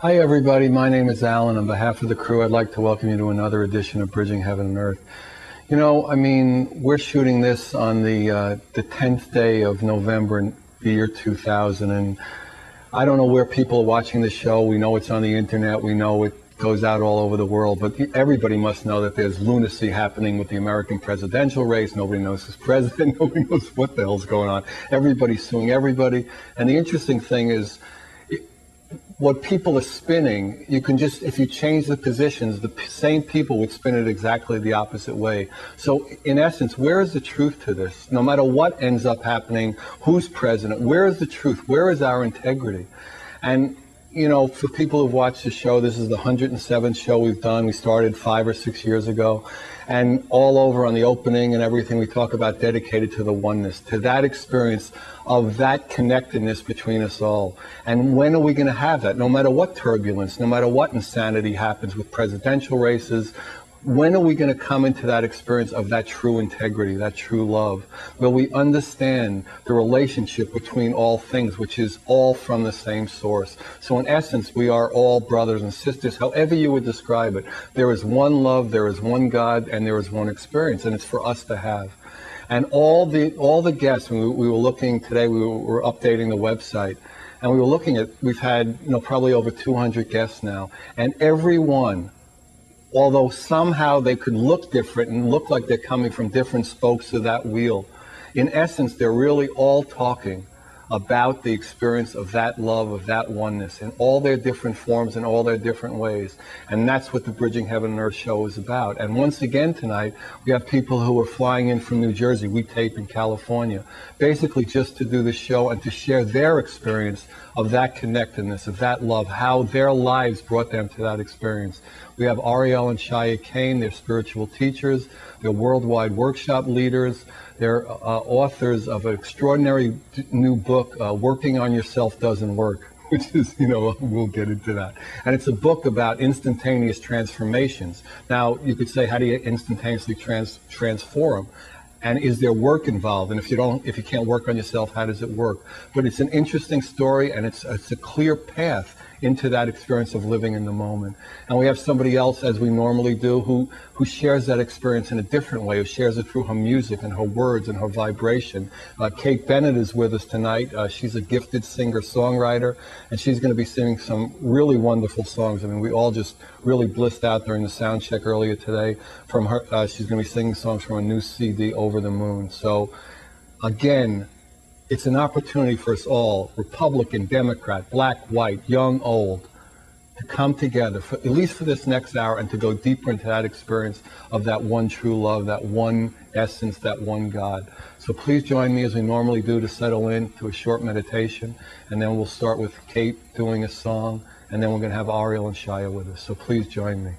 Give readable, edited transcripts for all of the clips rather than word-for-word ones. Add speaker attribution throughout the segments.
Speaker 1: Hi everybody, my name is Alan. On behalf of the crew, I'd like to welcome you to another edition of Bridging Heaven and Earth. You know, I mean, we're shooting this on the 10th day of November in the year 2000, and I don't know where people are watching this show. We know it's on the internet, we know it goes out all over the world, but everybody must know that there's lunacy happening with the American presidential race. Nobody knows who's president, nobody knows what the hell's going on. Everybody's suing everybody, and the interesting thing is, what people are spinning, you can just, if you change the positions, the same people would spin it exactly the opposite way. So in essence, where is the truth to this? No matter what ends up happening, who's president, where is the truth? Where is our integrity? And, you know, for people who've watched the show, this is the 107th show we've done. We started 5 or 6 years ago. And all over on the opening and everything, we talk about dedicated to the oneness, to that experience of that connectedness between us all. And when are we going to have that? No matter what turbulence, no matter what insanity happens with presidential races, when are we going to come into that experience of that true integrity, that true love, where we understand the relationship between all things, which is all from the same source? So in essence, we are all brothers and sisters, however you would describe it. There is one love, there is one God, and there is one experience, and it's for us to have. And all the guests, we were looking today, we were updating the website, and we were looking at, we've had, you know, probably over 200 guests now, and every one, although somehow they could look different and look like they're coming from different spokes of that wheel, in essence, they're really all talking about the experience of that love, of that oneness, in all their different forms and all their different ways. And that's what the Bridging Heaven and Earth show is about. And once again tonight, we have people who are flying in from New Jersey. We tape in California, basically just to do the show and to share their experience of that connectedness, of that love, how their lives brought them to that experience. We have Ariel and Shya Kane, they're spiritual teachers, they're worldwide workshop leaders, they're authors of an extraordinary new book, Working on Yourself Doesn't Work, which is, you know, we'll get into that. And it's a book about instantaneous transformations. Now, you could say, how do you instantaneously transform? And is there work involved? And if you can't work on yourself, how does it work? But it's an interesting story, and it's a clear path into that experience of living in the moment. And we have somebody else, as we normally do, who shares that experience in a different way, who shares it through her music and her words and her vibration. Kate Bennett is with us tonight. She's a gifted singer-songwriter, and she's going to be singing some really wonderful songs. I mean, we all just really blissed out during the sound check earlier today. From her, she's going to be singing songs from a new CD, Over the Moon. So, again, it's an opportunity for us all, Republican, Democrat, black, white, young, old, to come together, at least for this next hour, and to go deeper into that experience of that one true love, that one essence, that one God. So please join me as we normally do to settle in to a short meditation, and then we'll start with Kate doing a song, and then we're going to have Ariel and Shya with us. So please join me.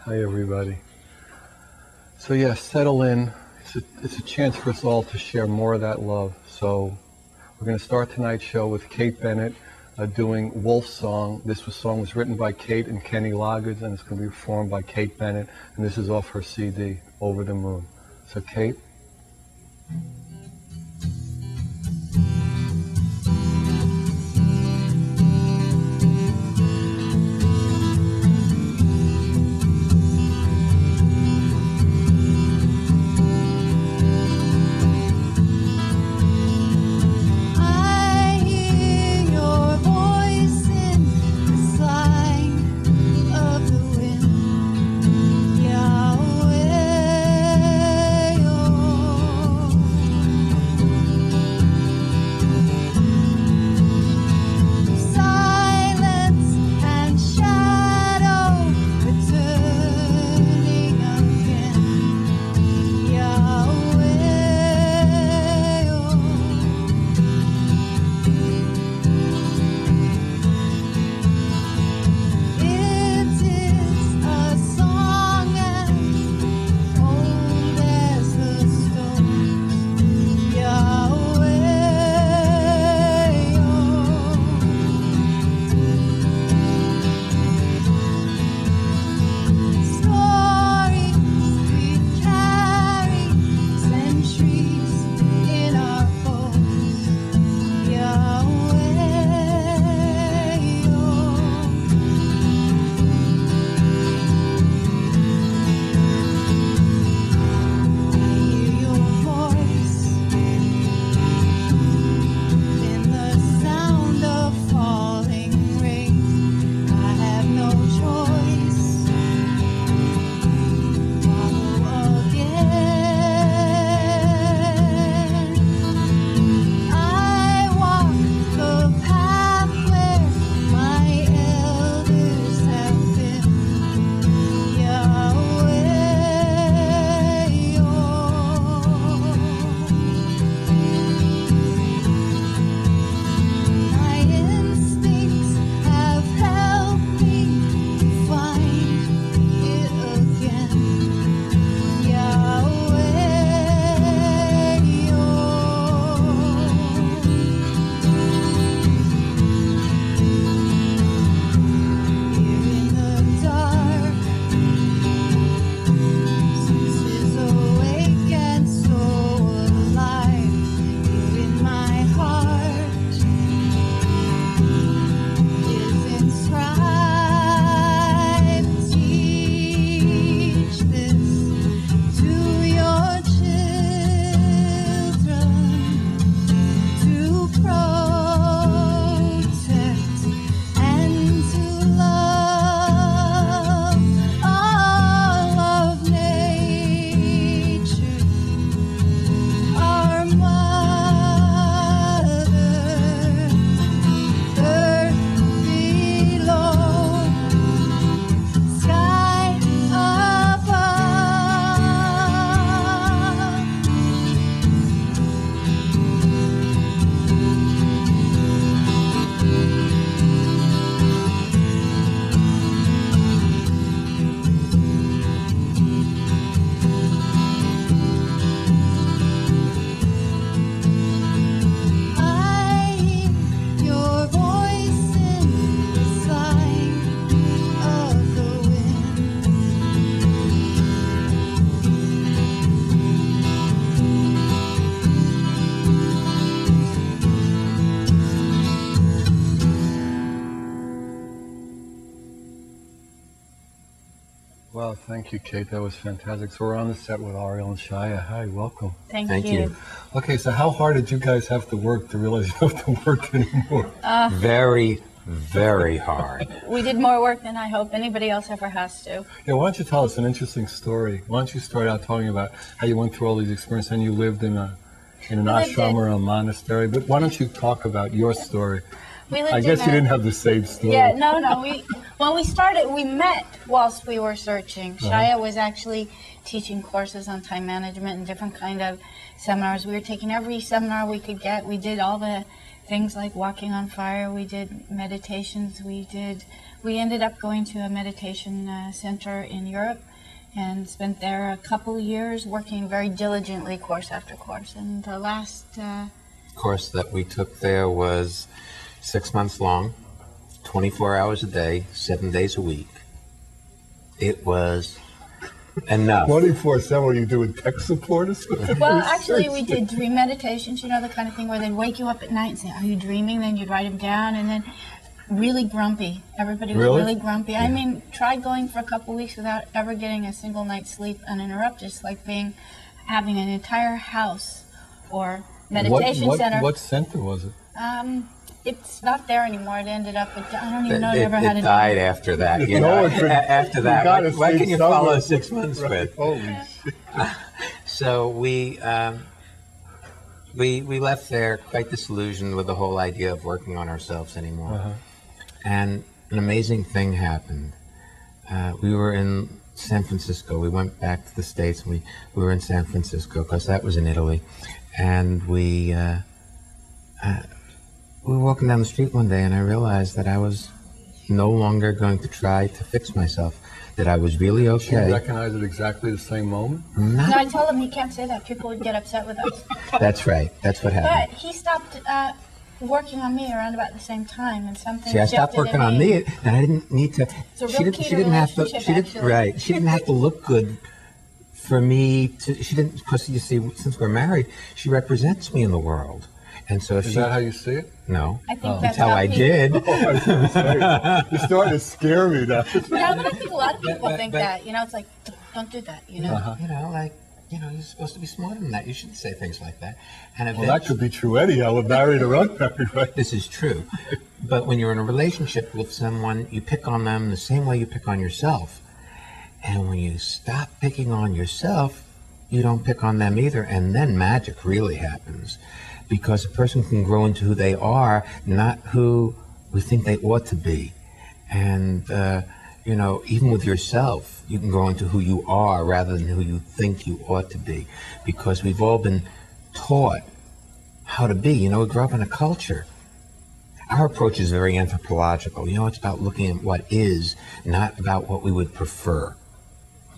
Speaker 1: Hi, everybody. So yeah, settle in. It's a chance for us all to share more of that love. So we're going to start tonight's show with Kate Bennett doing Wolf's Song. This song was written by Kate and Kenny Loggins, and it's going to be performed by Kate Bennett, and this is off her CD, Over the Moon. So Kate.
Speaker 2: Yahweh, oh.
Speaker 1: Oh, thank you, Kate. That was fantastic. So we're on the set with Ariel and Shya. Hi, welcome.
Speaker 2: Thank you.
Speaker 1: Okay, so how hard did you guys have to work to realize you don't have to work anymore?
Speaker 3: Very, very hard.
Speaker 2: We did more work than I hope anybody else ever has to.
Speaker 1: Yeah, why don't you tell us an interesting story? Why don't you start out talking about how you went through all these experiences and you lived in an ashram or a monastery? But why don't you talk about your story? I guess you didn't have the same story.
Speaker 2: Yeah, no. When we started, we met whilst we were searching. Shya was actually teaching courses on time management and different kind of seminars. We were taking every seminar we could get. We did all the things like walking on fire. We did meditations. We ended up going to a meditation center in Europe and spent there a couple of years working very diligently, course after course. And the last
Speaker 3: course that we took there was 6 months long, 24 hours a day, 7 days a week. It was enough.
Speaker 1: 24/7, were you doing tech support or something?
Speaker 2: Well, actually, we did dream meditations, you know, the kind of thing where they'd wake you up at night and say, are you dreaming? Then you'd write them down, and then really grumpy. Everybody was really grumpy. Yeah. I mean, tried going for a couple of weeks without ever getting a single night's sleep uninterrupted. It's like having an entire house or meditation center.
Speaker 1: What center was it?
Speaker 2: It's not there anymore. It ended up, I don't even know it ever had
Speaker 3: it died after that. You know, after that, what can you follow 6 months with?
Speaker 1: Holy shit.
Speaker 3: So we left there quite disillusioned with the whole idea of working on ourselves anymore. And an amazing thing happened. We were in San Francisco. We went back to the States, and we were in San Francisco because that was in Italy. And we were walking down the street one day, and I realized that I was no longer going to try to fix myself, that I was really okay.
Speaker 1: Did you recognize it exactly the same moment?
Speaker 2: No, I told him he can't say that. People would get upset with us.
Speaker 3: That's right. That's what happened.
Speaker 2: But he stopped working on me around about the same time, and something.
Speaker 3: See, I stopped working on me, and I didn't need to.
Speaker 2: She didn't have to.
Speaker 3: Right. She didn't have to look good for me to. She didn't, because you see, since we're married, she represents me in the world. And so if
Speaker 1: Is that how you see it?
Speaker 3: No.
Speaker 2: I think
Speaker 3: that's how I did.
Speaker 1: I was gonna say, you're starting to scare me now.
Speaker 2: Yeah, but I think a lot of people think that. You know, it's like, don't do that, you know?
Speaker 3: You know, like, you know, you're supposed to be smarter than that. You shouldn't say things like that. And
Speaker 1: well, that could be true anyhow, with married or unmarried, right?
Speaker 3: This is true. But when you're in a relationship with someone, you pick on them the same way you pick on yourself. And when you stop picking on yourself, you don't pick on them either. And then magic really happens. Because a person can grow into who they are, not who we think they ought to be. And, you know, even with yourself, you can grow into who you are rather than who you think you ought to be. Because we've all been taught how to be. You know, we grew up in a culture. Our approach is very anthropological. You know, it's about looking at what is, not about what we would prefer.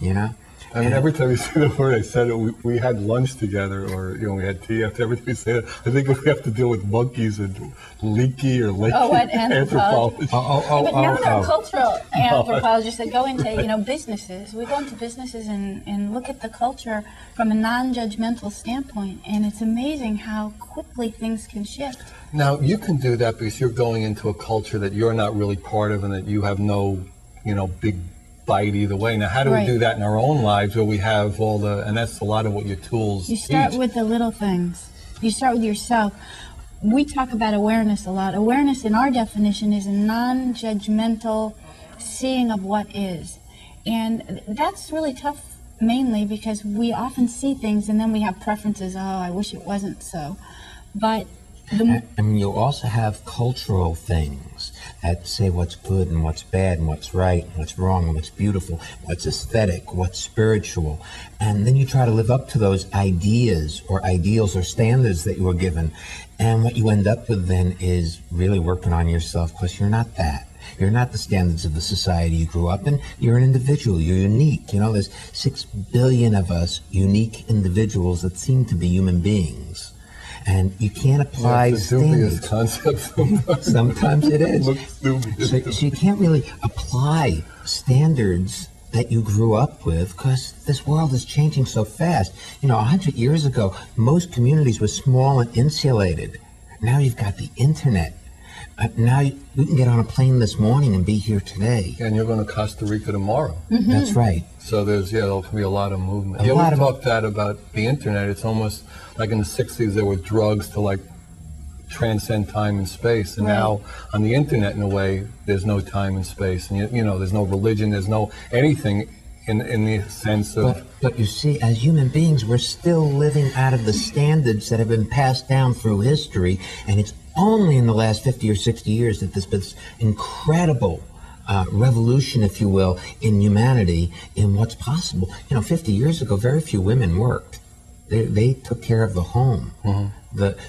Speaker 3: You know?
Speaker 1: I mean, every time you say the word, I said it, we had lunch together, or, you know, we had tea after every time you say it. I think we have to deal with monkeys and leaky or laky anthropology.
Speaker 2: But now there are cultural anthropologists that go into, you know, businesses. We go into businesses and look at the culture from a non-judgmental standpoint, and it's amazing how quickly things can shift.
Speaker 1: Now, you can do that because you're going into a culture that you're not really part of and that you have no, you know, big bite either way. Now, how do we do that in our own lives where we have all the, and that's a lot of what your tools
Speaker 2: You start
Speaker 1: teach.
Speaker 2: with the little things. You start with yourself. We talk about awareness a lot. Awareness in our definition is a non-judgmental seeing of what is. And that's really tough mainly because we often see things and then we have preferences. Oh, I wish it wasn't so. But
Speaker 3: and you also have cultural things that say what's good and what's bad and what's right and what's wrong and what's beautiful, what's aesthetic, what's spiritual. And then you try to live up to those ideas or ideals or standards that you were given. And what you end up with then is really working on yourself because you're not that. You're not the standards of the society you grew up in. You're an individual. You're unique. You know, there's 6 billion of us unique individuals that seem to be human beings. And you can't apply standards.
Speaker 1: It's a dubious concept.
Speaker 3: Sometimes it is.
Speaker 1: Looks dubious.
Speaker 3: So you can't really apply standards that you grew up with because this world is changing so fast. You know, 100 years ago, most communities were small and insulated. Now you've got the internet. Now we can get on a plane this morning and be here today.
Speaker 1: And you're going to Costa Rica tomorrow.
Speaker 3: That's right.
Speaker 1: So there'll be a lot of movement. We talked that about the internet. It's almost like in the 60s there were drugs to like transcend time and space, and now on the internet, in a way, there's no time and space, and you know, there's no religion, there's no anything in the sense of.
Speaker 3: But you see, as human beings, we're still living out of the standards that have been passed down through history, and it's only in the last 50 or 60 years that there's been this incredible revolution, if you will, in humanity, in what's possible. You know, 50 years ago, very few women worked. They took care of the home.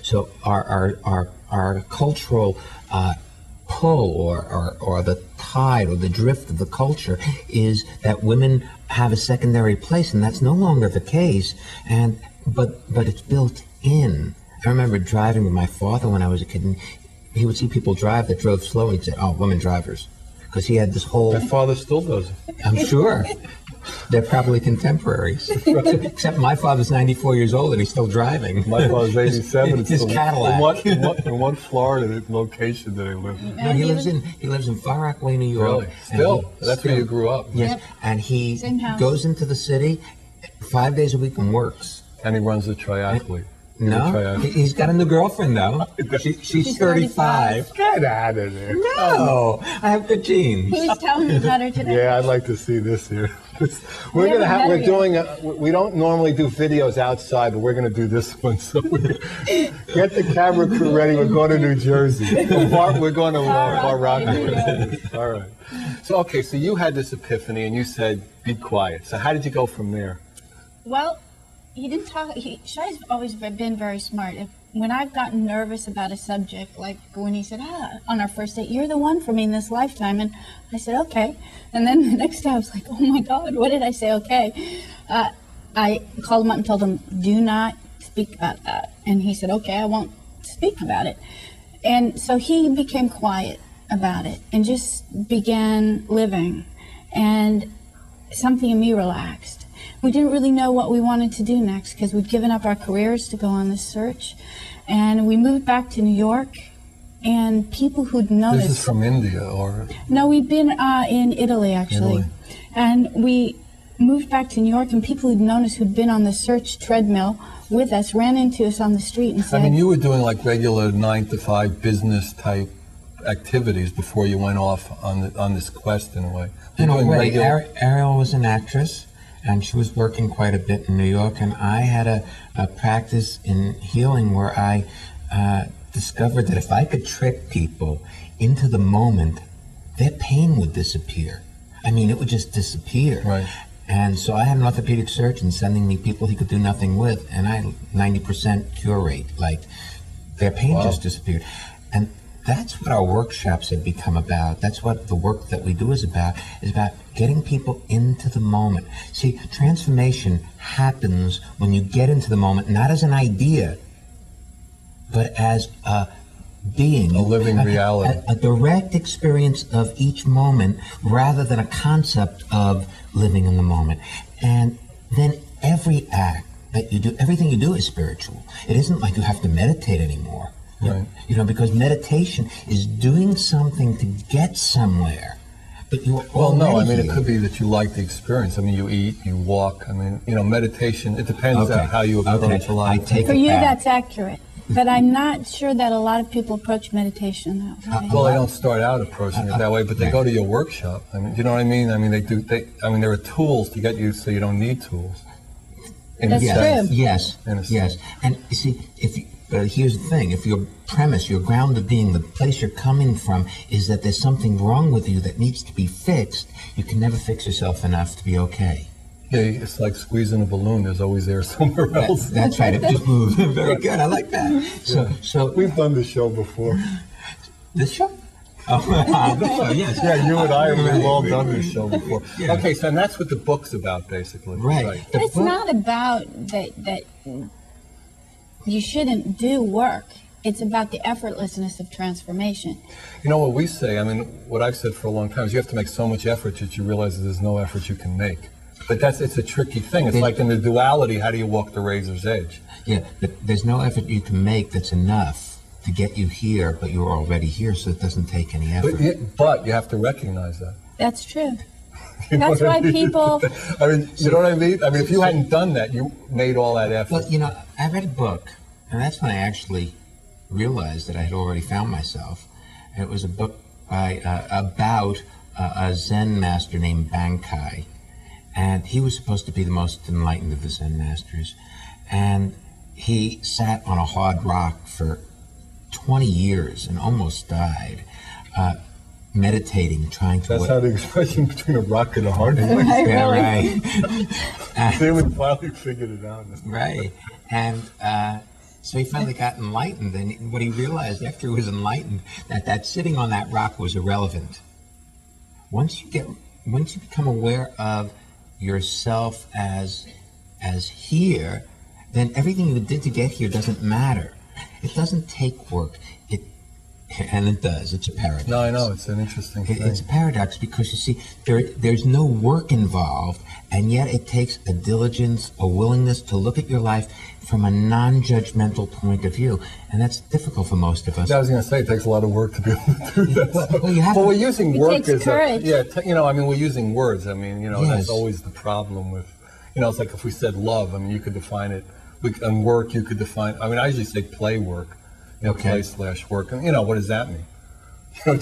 Speaker 3: So our cultural pull or the tide or the drift of the culture is that women have a secondary place, and that's no longer the case. But it's built in. I remember driving with my father when I was a kid, and he would see people drive that drove slow, and he'd say, "Oh, women drivers," because he had this whole.
Speaker 1: My father still does it.
Speaker 3: I'm sure. They're probably contemporaries. Except my father's 94 years old and he's still driving.
Speaker 1: My father's 87.
Speaker 3: His Cadillac.
Speaker 1: In what Florida location do they live in?
Speaker 3: No, he lives in Far Rockaway, New York.
Speaker 1: Really? Still? That's where you grew up.
Speaker 3: Yes.
Speaker 2: Yep.
Speaker 3: And he
Speaker 2: Same house.
Speaker 3: goes into the city 5 days a week and works.
Speaker 1: And he runs a triathlete.
Speaker 3: No, he's got a new girlfriend though. She's 35.
Speaker 1: Get out of there.
Speaker 3: No, I have good genes.
Speaker 2: He was telling me about her today.
Speaker 1: Yeah, I'd like to see this here.
Speaker 2: We
Speaker 1: don't normally do videos outside, but we're gonna do this one. So get the camera crew ready. We're going to New Jersey. We're going to Far Rockaway. All right. So so you had this epiphany, and you said, "Be quiet." So how did you go from there?
Speaker 2: Well, he didn't talk. Shya's always been very smart. When I've gotten nervous about a subject, like when he said, on our first date, "You're the one for me in this lifetime," and I said, "Okay." And then the next day I was like, "Oh my God, what did I say? Okay." I called him up and told him, "Do not speak about that." And he said, "Okay, I won't speak about it." And so he became quiet about it and just began living. And something in me relaxed. We didn't really know what we wanted to do next because we'd given up our careers to go on this search. And we moved back to New York, and people who'd noticed...
Speaker 1: This is from India, or...?
Speaker 2: No, we'd been in Italy, actually. And we moved back to New York, and people who'd known us, who'd been on the search treadmill with us, ran into us on the street and said...
Speaker 1: I mean, you were doing like regular 9-to-5 business type activities before you went off on this quest in a way.
Speaker 3: In a way, Ariel was an actress, and she was working quite a bit in New York, and I had a practice in healing where I discovered that if I could trick people into the moment, their pain would disappear. I mean, it would just disappear.
Speaker 1: Right.
Speaker 3: And so I had an orthopedic surgeon sending me people he could do nothing with, and I had 90% cure rate. Like, their pain just disappeared. And that's what our workshops have become about. That's what the work that we do is about getting people into the moment. See, transformation happens when you get into the moment, not as an idea, but as a being.
Speaker 1: A living reality.
Speaker 3: A direct experience of each moment rather than a concept of living in the moment. And then every act that you do, everything you do is spiritual. It isn't like you have to meditate anymore.
Speaker 1: Right.
Speaker 3: You know, because meditation is doing something to get somewhere. But you're
Speaker 1: no, I mean, it could be that you like the experience. I mean, you eat, you walk. I mean, you know, meditation, it depends on how you approach life.
Speaker 2: For you, that's accurate. But I'm not sure that a lot of people approach meditation that way.
Speaker 1: Well, they don't start out approaching it that way, but they go to your workshop. I mean, you know what I mean? I mean, there are tools to get you so you don't need tools.
Speaker 2: That's true.
Speaker 3: Yes. And you see, but here's the thing, if your premise, your ground of being, the place you're coming from is that there's something wrong with you that needs to be fixed, you can never fix yourself enough to be okay.
Speaker 1: Yeah, it's like squeezing a balloon. There's always air somewhere else.
Speaker 3: That's right. It just moves. Very good. I like that. So
Speaker 1: we've done this show before.
Speaker 3: This show? Oh, this show, yes.
Speaker 1: Yeah, you and I have all done this show before.
Speaker 3: Yeah.
Speaker 1: Okay, so and that's what the book's about, basically.
Speaker 3: Right.
Speaker 2: But it's not about that you shouldn't do work. It's about the effortlessness of transformation.
Speaker 1: You know what we say, I mean, what I've said for a long time is you have to make so much effort that you realize that there's no effort you can make. But it's a tricky thing. It's like in the duality, how do you walk the razor's edge?
Speaker 3: Yeah, but there's no effort you can make that's enough to get you here, but you're already here, so it doesn't take any effort.
Speaker 1: But you have to recognize that.
Speaker 2: That's true.
Speaker 1: You know
Speaker 2: That's
Speaker 1: what I
Speaker 2: why
Speaker 1: mean?
Speaker 2: people.
Speaker 1: I mean, you know what I mean? I mean, if you hadn't done that, you made all that effort.
Speaker 3: Well, you know, I read a book, and that's when I actually realized that I had already found myself. And it was a book by about a Zen master named Bankai, and he was supposed to be the most enlightened of the Zen masters, and he sat on a hard rock for 20 years and almost died, meditating, trying to...
Speaker 1: That's how the expression between a rock and a hard rock.
Speaker 3: Yeah, right.
Speaker 1: They would finally figured it out.
Speaker 3: Right. And so he finally got enlightened, and what he realized after he was enlightened, that sitting on that rock was irrelevant. Once you become aware of yourself as here, then everything you did to get here doesn't matter. It doesn't take work. And it does. It's a paradox.
Speaker 1: No, I know. It's an interesting thing.
Speaker 3: It's a paradox because, you see, there's no work involved, and yet it takes a diligence, a willingness to look at your life from a non-judgmental point of view. And that's difficult for most of us.
Speaker 1: Yeah, I was going to say, it takes a lot of work to be able to do that.
Speaker 3: Well,
Speaker 1: we're using work
Speaker 2: takes courage.
Speaker 1: I mean, we're using words. I mean,
Speaker 3: Yes.
Speaker 1: that's always the problem with, it's like if we said love, I mean, you could define it. And work, you could define, I mean, I usually say play work.
Speaker 3: Okay.
Speaker 1: Play/work. And, what does that mean? I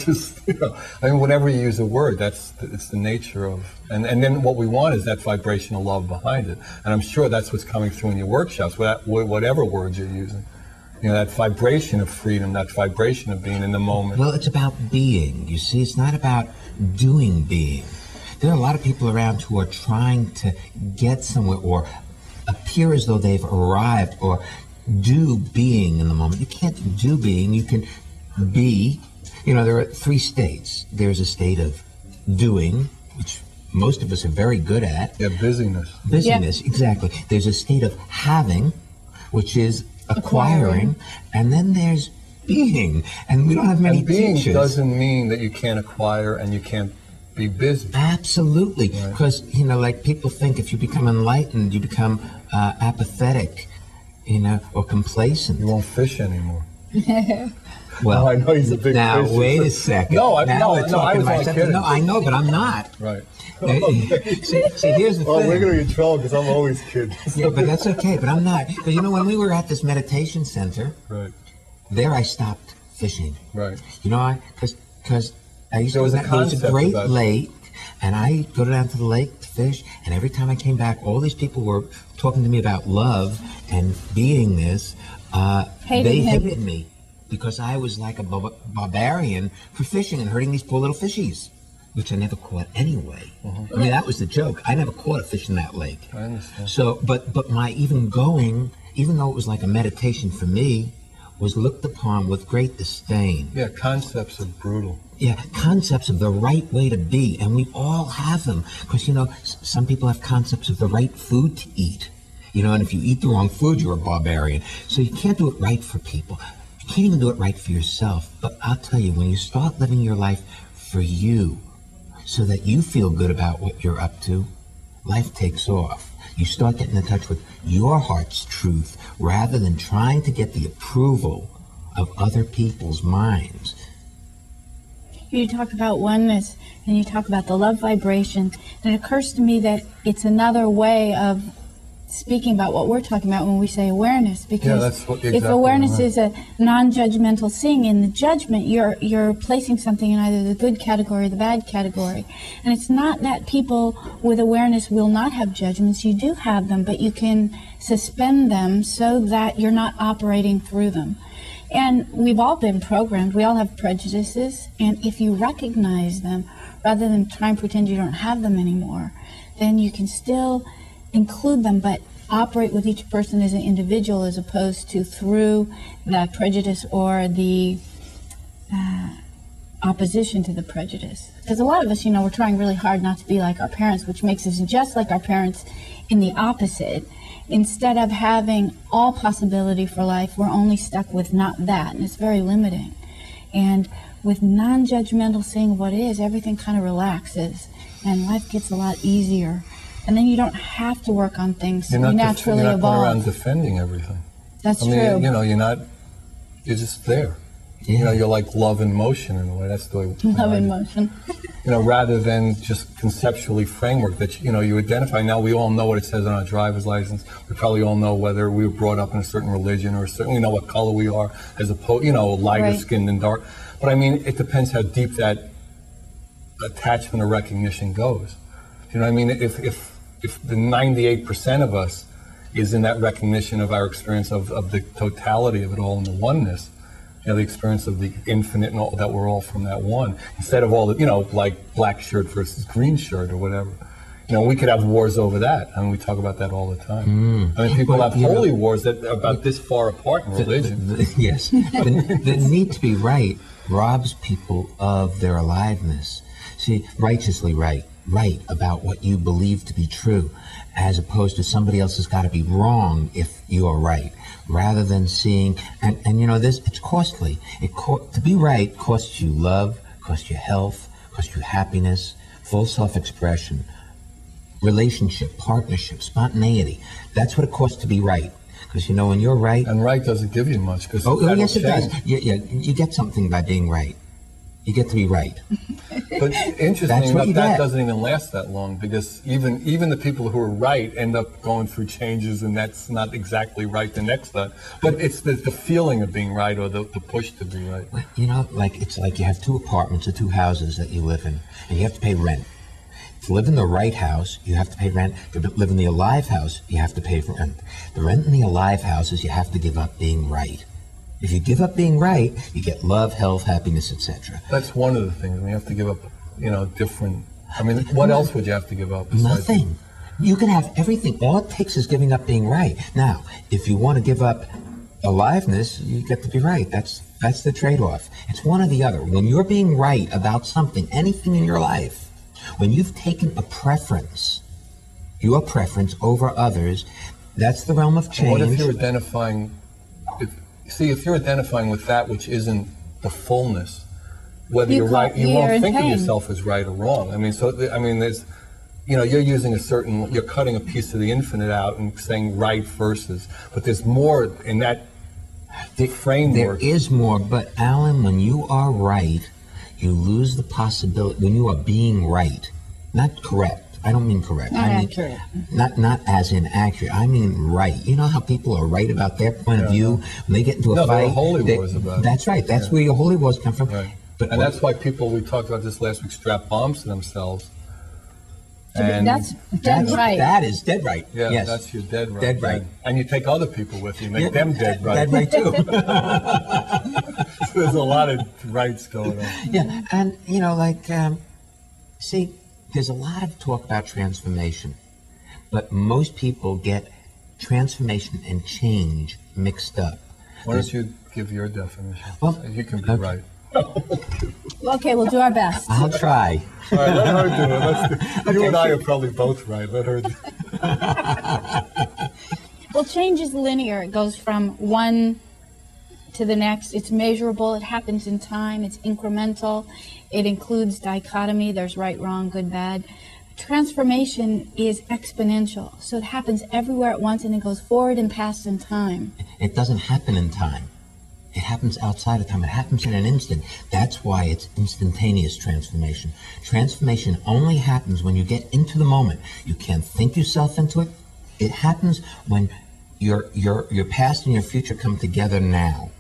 Speaker 1: mean, whenever you use a word, it's the nature of, and then what we want is that vibrational love behind it. And I'm sure that's what's coming through in your workshops, whatever words you're using. That vibration of freedom, that vibration of being in the moment.
Speaker 3: Well, it's about being. You see, it's not about doing being. There are a lot of people around who are trying to get somewhere or appear as though they've arrived or do being in the moment. You can't do being. You can be. There are three states. There's a state of doing, which most of us are very good at.
Speaker 1: Yeah, busyness.
Speaker 3: Busyness, yeah. Exactly. There's a state of having, which is acquiring. And then there's being. And we don't have many
Speaker 1: being
Speaker 3: teachers.
Speaker 1: Doesn't mean that you can't acquire and you can't be busy.
Speaker 3: Absolutely. Because, like people think if you become enlightened, you become apathetic, or complacent.
Speaker 1: You won't fish anymore.
Speaker 3: Well,
Speaker 1: I know he's a big
Speaker 3: now
Speaker 1: fish.
Speaker 3: Wait a second.
Speaker 1: No, I was only kidding.
Speaker 3: No, I know, but I'm not.
Speaker 1: Right.
Speaker 3: See, here's the thing.
Speaker 1: We're going to get in trouble because I'm always kidding.
Speaker 3: Yeah, but that's okay. But I'm not. Because when we were at this meditation center,
Speaker 1: right,
Speaker 3: there I stopped fishing.
Speaker 1: Right.
Speaker 3: Why? Because I used to. There was a great lake, and I go down to the lake to fish. And every time I came back, all these people were talking to me about love and beingness. They hated me. Because I was like a barbarian for fishing and hurting these poor little fishies, which I never caught anyway. I mean, that was the joke. I never caught a fish in that lake.
Speaker 1: I understand.
Speaker 3: So, but my even going, even though it was like a meditation for me, was looked upon with great disdain.
Speaker 1: Yeah, concepts are brutal.
Speaker 3: Yeah, concepts of the right way to be, and we all have them. Because, some people have concepts of the right food to eat. And if you eat the wrong food, you're a barbarian. So you can't do it right for people. You can't even do it right for yourself. But I'll tell you, when you start living your life for you, so that you feel good about what you're up to, life takes off. You start getting in touch with your heart's truth rather than trying to get the approval of other people's minds.
Speaker 2: You talk about oneness and you talk about the love vibration, and it occurs to me that it's another way of speaking about what we're talking about when we say awareness, because if awareness is a non-judgmental seeing, in the judgment you're placing something in either the good category or the bad category. And it's not that people with awareness will not have judgments. You do have them, but you can suspend them so that you're not operating through them. And we've all been programmed. We all have prejudices, and if you recognize them rather than try and pretend you don't have them anymore, then you can still include them, but operate with each person as an individual as opposed to through the prejudice or the opposition to the prejudice. Because a lot of us, we're trying really hard not to be like our parents, which makes us just like our parents in the opposite. Instead of having all possibility for life, we're only stuck with not that, and it's very limiting. And with non-judgmental seeing of what is, everything kind of relaxes, and life gets a lot easier. And then you don't have to work on things. You naturally
Speaker 1: evolve. You're not going around
Speaker 2: evolve.
Speaker 1: defending everything.
Speaker 2: That's true.
Speaker 1: You're not you're just there.
Speaker 3: Yeah.
Speaker 1: You know, you're like love in motion in a way. That's the way.
Speaker 2: Love in motion.
Speaker 1: You know, rather than just conceptually framework that, you know, you identify. Now we all know what it says on our driver's license. We probably all know whether we were brought up in a certain religion or we know what color we are as opposed, you know, lighter
Speaker 2: Right.
Speaker 1: skinned and dark. But I mean, it depends how deep that attachment or recognition goes. You know what I mean? If the 98% of us is in that recognition of our experience of the totality of it all and the oneness, you know, the experience of the infinite and all that we're all from that one, instead of all the, you know, like black shirt versus green shirt or whatever. You know, we could have wars over that. I mean, we talk about that all the time. I mean, people have holy wars that are about this far apart in religion.
Speaker 3: Yes. The need to be right robs people of their aliveness. See, righteously right about what you believe to be true, as opposed to somebody else has got to be wrong if you are right, rather than seeing, and you know, this, it's costly. To be right costs you love, costs you health, costs you happiness, full self-expression, relationship, partnership, spontaneity. That's what it costs to be right. Because, you know, when you're right...
Speaker 1: And right doesn't give you much.
Speaker 3: Oh, yes, it does. You get something by being right. You get to be right.
Speaker 1: But interestingly enough, that doesn't even last that long, because even the people who are right end up going through changes, and that's not exactly right the next time. But it's the feeling of being right, or the push to be right.
Speaker 3: You know, it's like you have 2 apartments or 2 houses that you live in, and you have to pay rent. To live in the right house, you have to pay rent. To live in the alive house, you have to pay for rent. The rent in the alive houses, you have to give up being right. If you give up being right, you get love, health, happiness, etc.
Speaker 1: That's one of the things. We have to give up, you know, different. I mean, what else would you have to give up?
Speaker 3: Nothing. You can have everything. All it takes is giving up being right. Now, if you want to give up aliveness, you get to be right. That's the trade-off. It's one or the other. When you're being right about something, anything in your life, when you've taken a preference, your preference over others, that's the realm of change.
Speaker 1: What if you're identifying? If you're identifying with that which isn't the fullness, whether you're right, you won't think of yourself as right or wrong. I mean, there's, you know, you're using you're cutting a piece of the infinite out and saying right versus, but there's more in that framework.
Speaker 3: There is more, but Alan, when you are right, you lose the possibility, when you are being right, not correct. I don't mean correct.
Speaker 2: Not
Speaker 3: I mean,
Speaker 2: accurate.
Speaker 3: Not as in accurate. I mean right. You know how people are right about their point of view when they get into a fight?
Speaker 1: There are holy wars about it.
Speaker 3: That's right. That's where your holy wars come from.
Speaker 1: Right. And that's why people, we talked about this last week, strap bombs to themselves.
Speaker 2: And that's dead right.
Speaker 3: That is dead right.
Speaker 1: Yeah,
Speaker 3: yes.
Speaker 1: That's your dead right.
Speaker 3: Dead right.
Speaker 1: And you take other people with you, make them dead right.
Speaker 3: Dead right too.
Speaker 1: So there's a lot of rights going on.
Speaker 3: Yeah, and you know, like, see, there's a lot of talk about transformation, but most people get transformation and change mixed up.
Speaker 1: Why don't you give your definition?
Speaker 3: Well,
Speaker 1: you can be right.
Speaker 2: Okay, we'll do our best.
Speaker 3: I'll try.
Speaker 1: All right, let her do it. You and I are probably both right. Let her do it.
Speaker 2: Well, change is linear. It goes from one to the next. It's measurable. It happens in time. It's incremental. It includes dichotomy. There's right, wrong, good, bad. Transformation is exponential. So it happens everywhere at once, and it goes forward and past in time.
Speaker 3: It doesn't happen in time. It happens outside of time. It happens in an instant. That's why it's instantaneous transformation. Transformation only happens when you get into the moment. You can't think yourself into it. It happens when your past and your future come together now.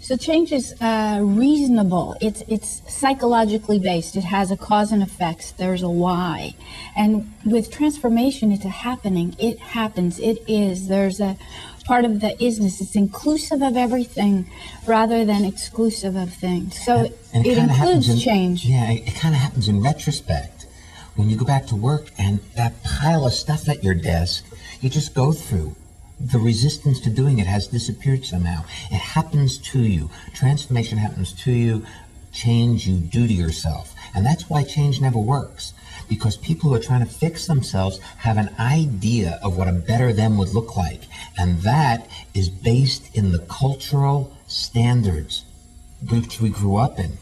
Speaker 2: So change is reasonable. It's psychologically based. It has a cause and effects. There's a why. And with transformation, it's a happening. It happens. It is. There's a part of the isness. It's inclusive of everything rather than exclusive of things. So
Speaker 3: and
Speaker 2: it includes change.
Speaker 3: Yeah, it kind of happens in retrospect. When you go back to work and that pile of stuff at your desk, you just go through. The resistance to doing it has disappeared somehow. It happens to you. Transformation happens to you. Change you do to yourself. And that's why change never works. Because people who are trying to fix themselves have an idea of what a better them would look like. And that is based in the cultural standards which we grew up in.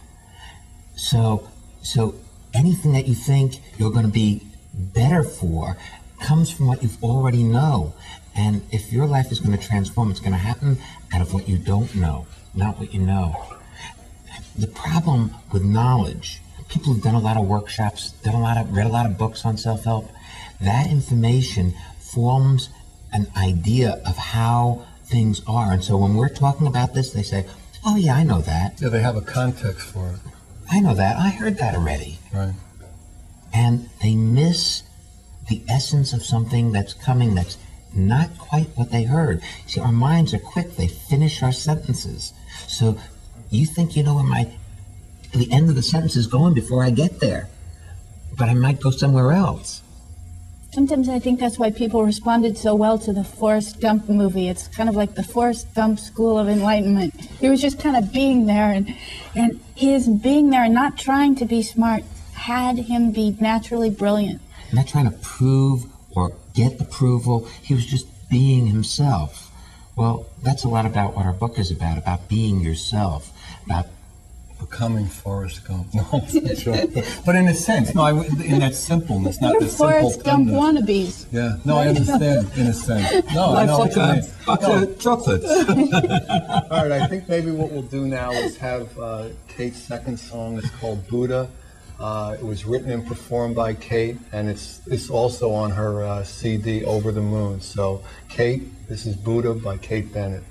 Speaker 3: So anything that you think you're going to be better for comes from what you already know. And if your life is going to transform, it's going to happen out of what you don't know, not what you know. The problem with knowledge, people who've done a lot of workshops, read a lot of books on self-help, that information forms an idea of how things are. And so when we're talking about this, they say, oh yeah, I know that.
Speaker 1: Yeah, they have a context for it.
Speaker 3: I know that. I heard that already.
Speaker 1: Right.
Speaker 3: And they miss the essence of something that's coming that's not quite what they heard. See, our minds are quick. They finish our sentences. So you think you know where the end of the sentence is going before I get there. But I might go somewhere else.
Speaker 2: Sometimes I think that's why people responded so well to the Forrest Gump movie. It's kind of like the Forrest Gump School of Enlightenment. He was just kind of being there, and his being there and not trying to be smart had him be naturally brilliant.
Speaker 3: Not trying to prove or get approval. He was just being himself. Well, that's a lot about what our book is about being yourself, about
Speaker 1: becoming Forrest Gump. No, I'm not sure. But in a sense, no, in that simple's not the simple
Speaker 2: Forrest Gump
Speaker 1: thing.
Speaker 2: wannabes.
Speaker 1: Yeah, no, I understand in a sense. No, I know what you mean.
Speaker 3: Chocolate chocolates.
Speaker 1: All right, I think maybe what we'll do now is have Kate's second song. It's called Buddha. It was written and performed by Kate, and it's also on her CD, Over the Moon. So, Kate, this is Buddha by Kate Bennett.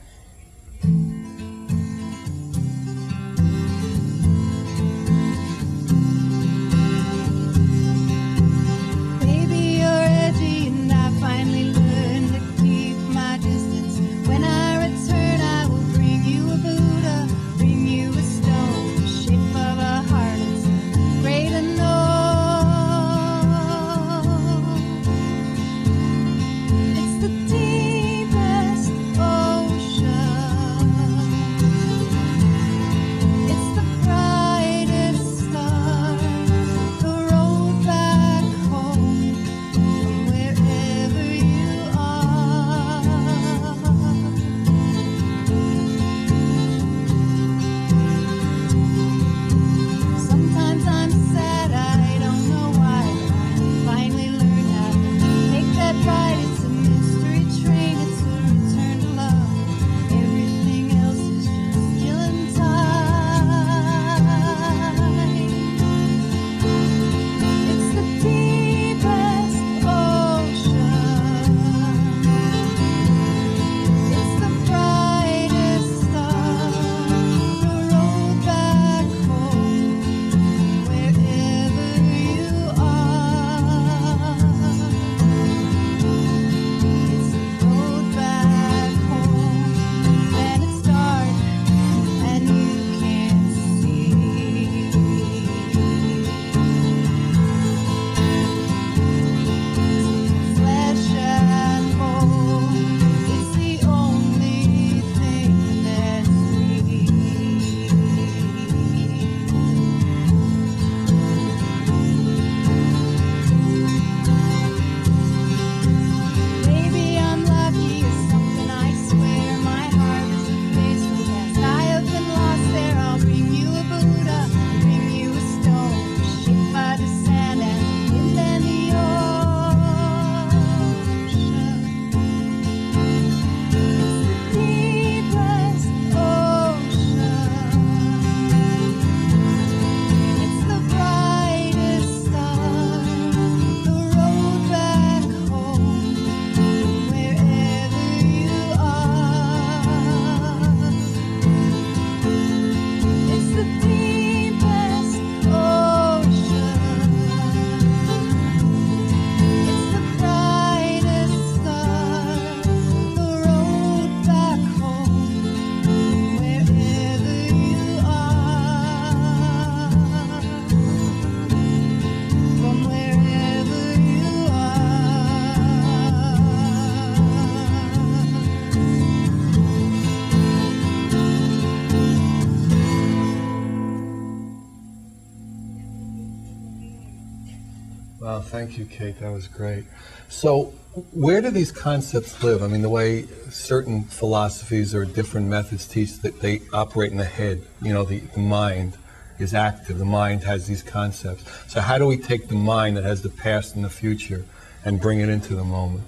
Speaker 1: Wow, thank you, Kate. That was great. So where do these concepts live? I mean, the way certain philosophies or different methods teach that they operate in the head, you know, the mind is active. The mind has these concepts. So how do we take the mind that has the past and the future and bring it into the moment?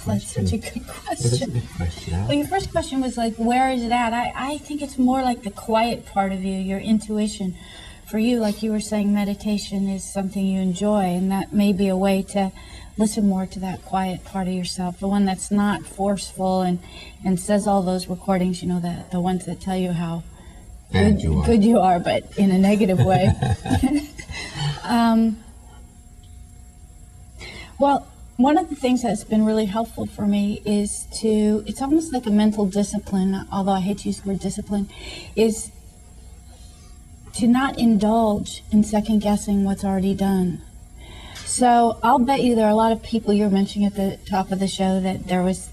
Speaker 2: That's such a good
Speaker 3: It is a
Speaker 2: question.
Speaker 3: good question. Yeah?
Speaker 2: Well, your first question was like, where is it at? I think it's more like the quiet part of you, your intuition. For you, like you were saying, meditation is something you enjoy, and that may be a way to listen more to that quiet part of yourself, the one that's not forceful and says all those recordings, you know, the ones that tell you how good you are, but in a negative way. Well, one of the things that's been really helpful for me is it's almost like a mental discipline, although I hate to use the word discipline, is to not indulge in second guessing what's already done. So I'll bet you there are a lot of people, you were mentioning at the top of the show that there was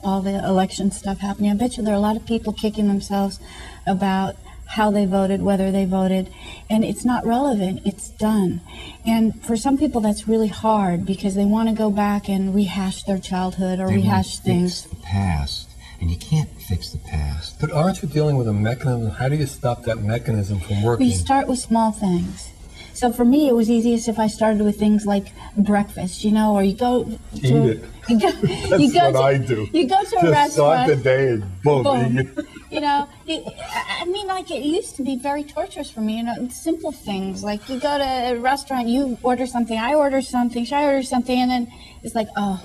Speaker 2: all the election stuff happening. I bet you there are a lot of people kicking themselves about how they voted, whether they voted, and it's not relevant, it's done. And for some people that's really hard because they want to go back and rehash their childhood or rehash things.
Speaker 3: Fix the past, and you can't fix the past.
Speaker 1: But aren't you dealing with a mechanism? How do you stop that mechanism from working?
Speaker 2: We start with small things. So for me, it was easiest if I started with things like breakfast, you know, or you go to...
Speaker 1: Eat it. That's what I do.
Speaker 2: You go to a
Speaker 1: Just
Speaker 2: restaurant...
Speaker 1: start the day and boom.
Speaker 2: Boom. You know, I mean, like it used to be very torturous for me, you know, simple things. Like you go to a restaurant, you order something, I order something, Shya orders something, and then it's like, oh,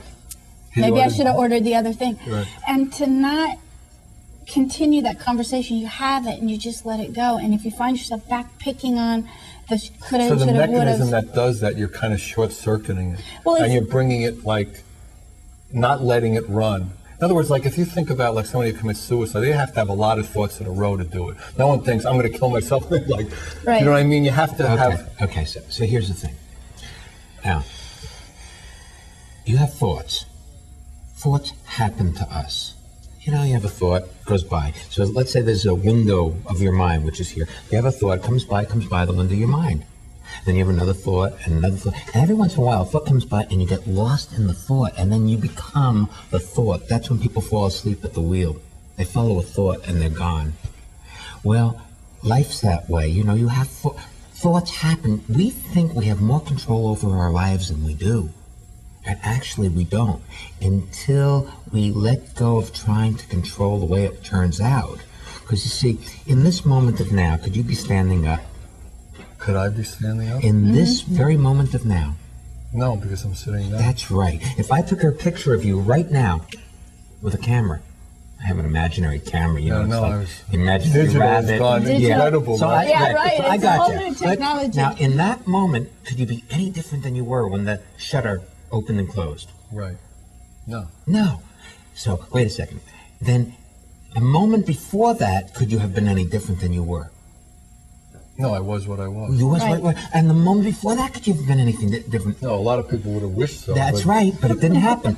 Speaker 2: maybe I should have ordered the other thing.
Speaker 1: Right.
Speaker 2: And to not continue that conversation, you have it and you just let it go. And if you find yourself back picking on the coulda,
Speaker 1: So the
Speaker 2: shoulda,
Speaker 1: mechanism
Speaker 2: woulda.
Speaker 1: that does that, you're kind of short-circuiting it.
Speaker 2: Well,
Speaker 1: and you're bringing it like, not letting it run. In other words, like if you think about like somebody who commits suicide, they have to have a lot of thoughts in a row to do it. No one thinks, I'm going to kill myself. Like,
Speaker 2: Right.
Speaker 1: You know what I mean? You have to have...
Speaker 3: Okay, so here's the thing. Now, you have thoughts. Thoughts happen to us. You know, you have a thought, goes by. So let's say there's a window of your mind, which is here. You have a thought, comes by the window of your mind. Then you have another thought and another thought. And every once in a while, a thought comes by and you get lost in the thought. And then you become the thought. That's when people fall asleep at the wheel. They follow a thought and they're gone. Well, life's that way. You know, you have thoughts happen. We think we have more control over our lives than we do. And actually we don't. Until we let go of trying to control the way it turns out. Because you see, in this moment of now, could you be standing up?
Speaker 1: Could I be standing up?
Speaker 3: In this very moment of now.
Speaker 1: No, because I'm sitting down.
Speaker 3: That's right. If I took a picture of you right now with a camera, I have an imaginary camera, you know, it's like imaginary rabbit.
Speaker 1: Incredible.
Speaker 3: So I
Speaker 2: It's a whole
Speaker 3: got
Speaker 2: new
Speaker 3: you.
Speaker 2: technology.
Speaker 3: But now, in that moment, could you be any different than you were when the shutter opened and closed?
Speaker 1: Right. No.
Speaker 3: No. So, wait a second. Then, a moment before that, could you have been any different than you were?
Speaker 1: No, I was what I was.
Speaker 3: You was
Speaker 2: Right.
Speaker 3: what? And the moment before that, could you have been anything different?
Speaker 1: No, a lot of people would have wished so.
Speaker 3: That's
Speaker 1: but
Speaker 3: right, but it didn't happen.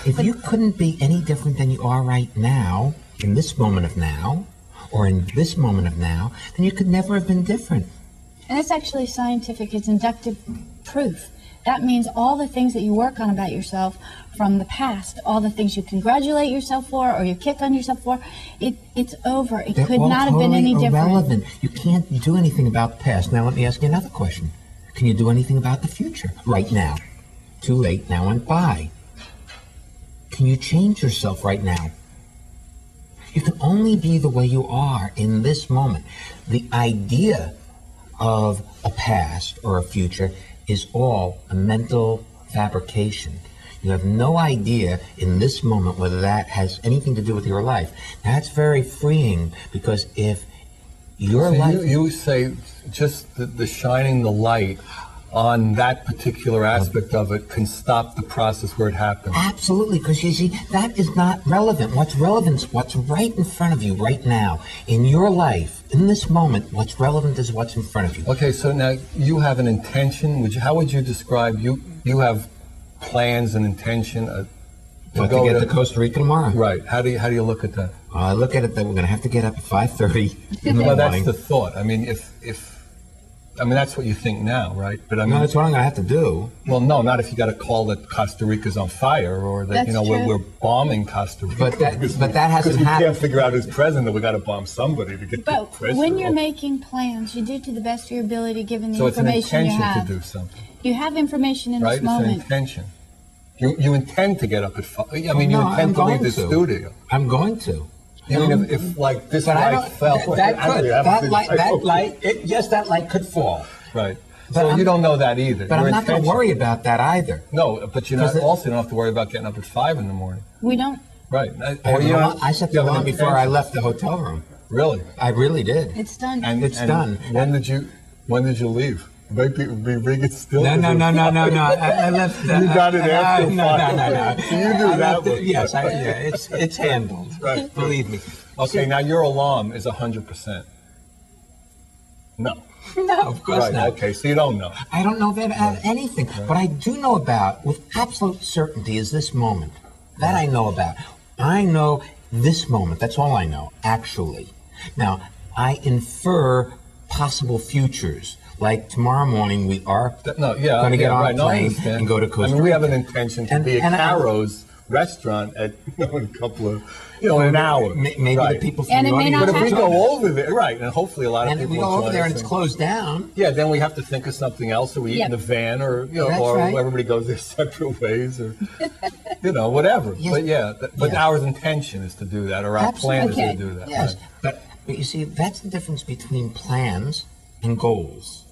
Speaker 3: If you couldn't be any different than you are right now, in this moment of now, or in this moment of now, then you could never have been different.
Speaker 2: And it's actually scientific, it's inductive proof. That means all the things that you work on about yourself from the past, all the things you congratulate yourself for or you kick on yourself for, it's over. It
Speaker 3: They're
Speaker 2: could
Speaker 3: all
Speaker 2: not have been
Speaker 3: totally
Speaker 2: any different.
Speaker 3: irrelevant. You can't do anything about the past. Now let me ask you another question. Can you do anything about the future right now? Too late now and by. Can you change yourself right now? You can only be the way you are in this moment. The idea of a past or a future is all a mental fabrication. You have no idea in this moment whether that has anything to do with your life. That's very freeing because if your
Speaker 1: So
Speaker 3: life...
Speaker 1: you say just the shining the light on that particular aspect of it can stop the process where it happens.
Speaker 3: Absolutely, because you see, that is not relevant. What's relevant is what's right in front of you right now. In your life, in this moment, what's relevant is what's in front of you.
Speaker 1: Okay, so now you have an intention. How would you describe, you have plans and intention
Speaker 3: To get to Costa Rica tomorrow.
Speaker 1: Right. How do you look at that?
Speaker 3: I look at it that we're going to have to get up at 5:30 in the
Speaker 1: Well,
Speaker 3: morning.
Speaker 1: that's the thought. I mean, that's what you think now, right? But I mean,
Speaker 3: No, that's what I'm going to have to do.
Speaker 1: well, no, not if you got a call that Costa Rica's on fire or that
Speaker 2: That's
Speaker 1: we're
Speaker 2: true.
Speaker 3: bombing
Speaker 1: Costa Rica.
Speaker 3: But that hasn't
Speaker 1: because we
Speaker 3: happened.
Speaker 1: can't figure out who's president. That we got to bomb somebody to get the
Speaker 2: But
Speaker 1: president.
Speaker 2: when you're making plans, you do to the best of your ability given the
Speaker 1: So it's an
Speaker 2: information you
Speaker 1: intention
Speaker 2: have.
Speaker 1: to do something,
Speaker 2: You have information in
Speaker 1: right?
Speaker 2: this
Speaker 1: It's an
Speaker 2: moment.
Speaker 1: intention. You intend to get up at 5. I mean, you intend to leave the studio.
Speaker 3: I'm going to.
Speaker 1: I mean, if like this light fell,
Speaker 3: that light, yes, that light could fall.
Speaker 1: Right. So you don't know that either.
Speaker 3: But I'm not going to worry about that either.
Speaker 1: No, but you also don't have to worry about getting up at 5 in the morning.
Speaker 2: We don't.
Speaker 1: Right.
Speaker 3: I set the alarm before I left the hotel room.
Speaker 1: Really?
Speaker 3: I really did.
Speaker 2: It's done.
Speaker 3: It's done.
Speaker 1: When did you leave? Maybe it still.
Speaker 3: No. I left.
Speaker 1: You got it after 5.
Speaker 3: No.
Speaker 1: So you do that one.
Speaker 3: Yes, it's handled.
Speaker 1: Right.
Speaker 3: Believe me.
Speaker 1: Okay, now your alarm is 100%. No.
Speaker 3: No, of course not.
Speaker 1: Okay, so you don't know.
Speaker 3: I don't know about anything. What I do know about, with absolute certainty, is this moment. That I know about. I know this moment. That's all I know, actually. Now, I infer possible futures. Like tomorrow morning, we are going to get on a plane and go to Costa Rica.
Speaker 1: I mean, we have an intention to be at Caro's restaurant at in a couple of, in an hour.
Speaker 3: Maybe the people from the audience.
Speaker 1: But if we go over there, right, and hopefully a lot of people.
Speaker 3: And if we go over there and it's closed down.
Speaker 1: Yeah, then we have to think of something else, or we eat in the van, or or everybody goes their separate ways, or whatever. Yes. But our intention is to do that, or our plan is to do that.
Speaker 3: Yes, but you see, that's the difference between plans and goals.